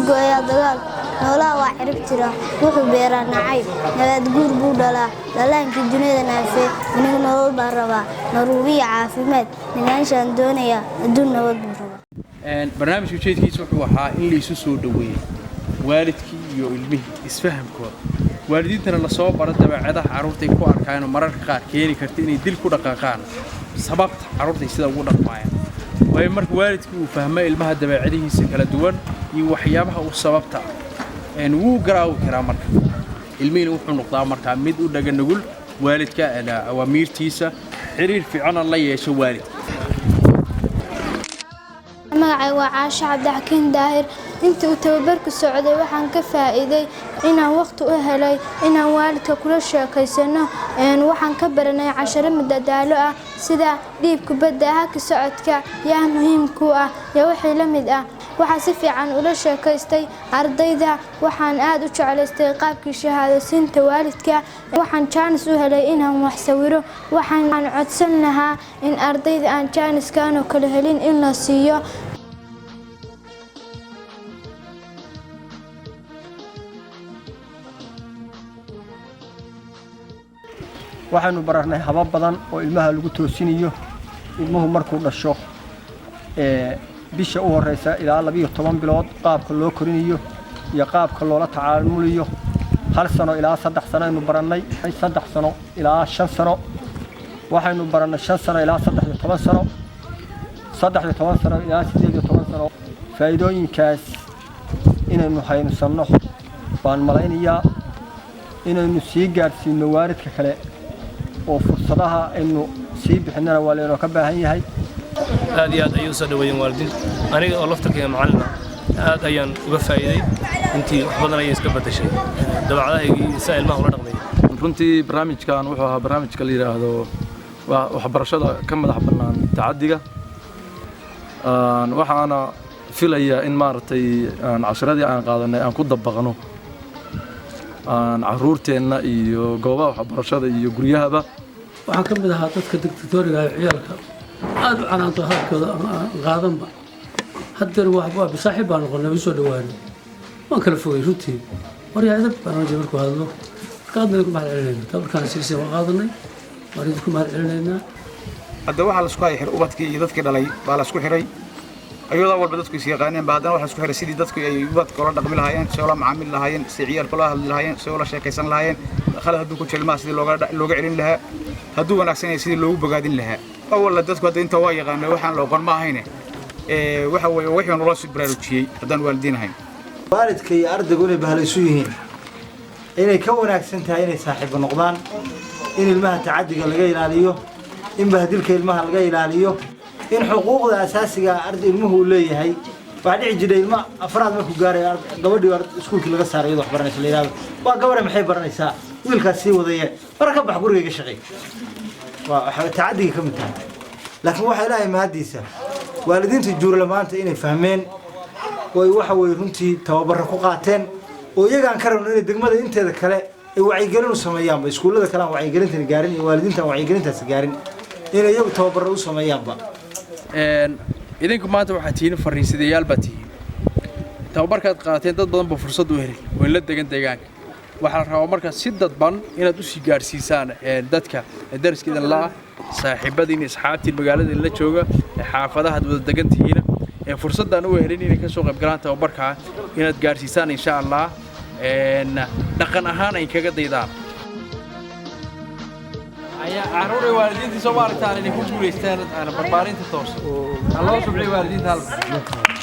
gooyaa dagaal noolaha waa cirib tira wuxuu beeraa nacayb nabad guur buu dhalaa dhalaankii dunida naafee aniga nolol baan rabaa naruuriya caafimaad ninaanshaan doonaya adduun nabad buu rabaa barnaamijka ujeedkiisa wuxuu ahaa in la isu soo dhaweeyo waalidkii iyo ilmihii isfahamkooda waalidiintana la soo baro dabeecadaha carruurtay ku arkaan mararka qaar keeni karta inay dil ku dhaqaaqaan sababta carruurtay sida ugu dhaqmaayaan way marka waalidkii uu fahmo ilmaha dabeecadihiisa kala duwan iyo waxyaabaha uu sababta wuu garaawi karaa marka ilmihiina wuxuu noqdaa markaa mid u dhaga nugul waalidka awaamiirtiisa xiriir fiican la yeesho waalidka magacay waa Caasha Cabdixakiin Daahir intii uu tababarku socday waxaan ka faa'iiday inaan waqti u helay inaan waalidka kula sheekaysano waxaan ka baranay casharo madadaalo ah sida dhiibka badda haka socodka yaa muhiimku ah iyo wixii la mid ah waxaan si fiican ula sheekaystay ardayda waxaan aad u jeclaystay qaabkii shahaadaysiinta waalidka waxaan chance u helay inaan wax sawiro waxaan codsan lahaa in ardayda aan chance-kan oo kala helin in la siiyo waxaanu baranay habab badan oo ilmaha lagu toosinayo ilmuhu markuu dhasho bisha u horeysa ilaa 12 bilood qaabka loo korinayo iyo qaabka loola tacaamulayo hal sano ilaa 3 sano aynu baranay 3 sano ilaa 5 sano waxaanu baranay 5 sano ilaa 13 sano 13 sano ilaa 18 sano faa'iidooyinkaas inaynu haysanno baan malaynayaa inaynu sii gaarsiino waalidka kale oo fursadaha aynu sii bixinana waa leeno ka baahan yahay aad iyo aad ayuu soo dhaweeyeen waalidiin aniga oo laftarkayga macallina aad ayaan uga faa'iiday intii wax badan ayay iska bedeshay dabacadahaygii saa ilmaha ula dhaqmay runtii barnaamijkan wuxuu ahaa barnaamijka la yiraahdo waxbarashada ka madax bannaan tacaddiga waxaana filayaa in maaragtay casharadii aan qaadanay aan ku dabaqno carruurteenna iyo goobaha waxbarashada iyo guryahaba waxaan ka mid ahaa dadka dictatoriga ciyaalka aad u canaanto hadalkooda qaadanba haddana waa bisaaxiib baan noqonnay way soo dhawaanay waan kala fogay runtii waryaa idab baan rajay markuu hadlo qaadnay ku mahad celinayna tabarkaan siisay waan qaadanay waan idinku mahad celinaynaa hadda waxaa la isku hayay ubadkii iyo dadkii dhalay baa la isku xiray ayadoo walba dadku is yaqaaneen baa haddana waxaa isku xiray sidii dadku ay ubadka ula dhaqmi lahaayeen si ula macaamil lahaayeen si ciyaalka loo hadli lahaayeen si ula sheekaysan lahaayeen khalad hadduu ku jilmaa sidii looga celin lahaa hadduu wanaagsan yahay sidii loogu bogaadin lahaa awalla dadku hadda inta waa yaqaanay waxaan la oqon ma ahayne waxa weeye wixii nolol soo baraarujiyay haddaan waalidiin ahayn waalidka iyo ardaygu inay bahlaysu yihiin inay ka wanaagsan tahay inay saaxiibo noqdaan in ilmaha tacaddiga laga ilaaliyo in bahdilka ilmaha laga ilaaliyo in xuquuqda asaasiga arday ilmuhu leeyahay waxa dhici jiray ilma afraad markuu gaaray gabadhii iskuulkii laga saaray iyadoo wax baranaysa la yiraahdo waa gabar maxay baranaysaa wiilkaas sii wadaya marka bax gurigayga shaqay waa tacaddiga ka mid tahay laakiin waxa ilaahay mahadiisa waalidiinta juurlamaanta inay fahmeen oo waxa way runtii tababar ku qaateen oo iyagaan ka rabno inay degmada inteeda kale ay wacyigelin u sameeyaan iskuulada kale wacyigelinta gaarin iyo waalidiinta wacyigelintaas gaarin inay iyagu tababar u sameeyaanba idinku maanta waxaa tihiin fariisadayaal baa tihiin tababarkaad qaateen dad badan baa fursad u helay oo la degan deegaanka waxaa la rabaa markaa si dadban inaad u sii gaarsiisaan dadka dariska la saaxiibadiin asxaabtiin magaalada la jooga xaafadaha wada degan tihiin fursaddan u helin inay ka soo qayb galaan tababarka inaad gaarsiisaan insha Allah dhaqan ahaan ay kaga daydaan ayaa carruur waalidiinta soo waartaan inay ku guuleystaan barbaarinta toos Allah subxaanahu wa ta'ala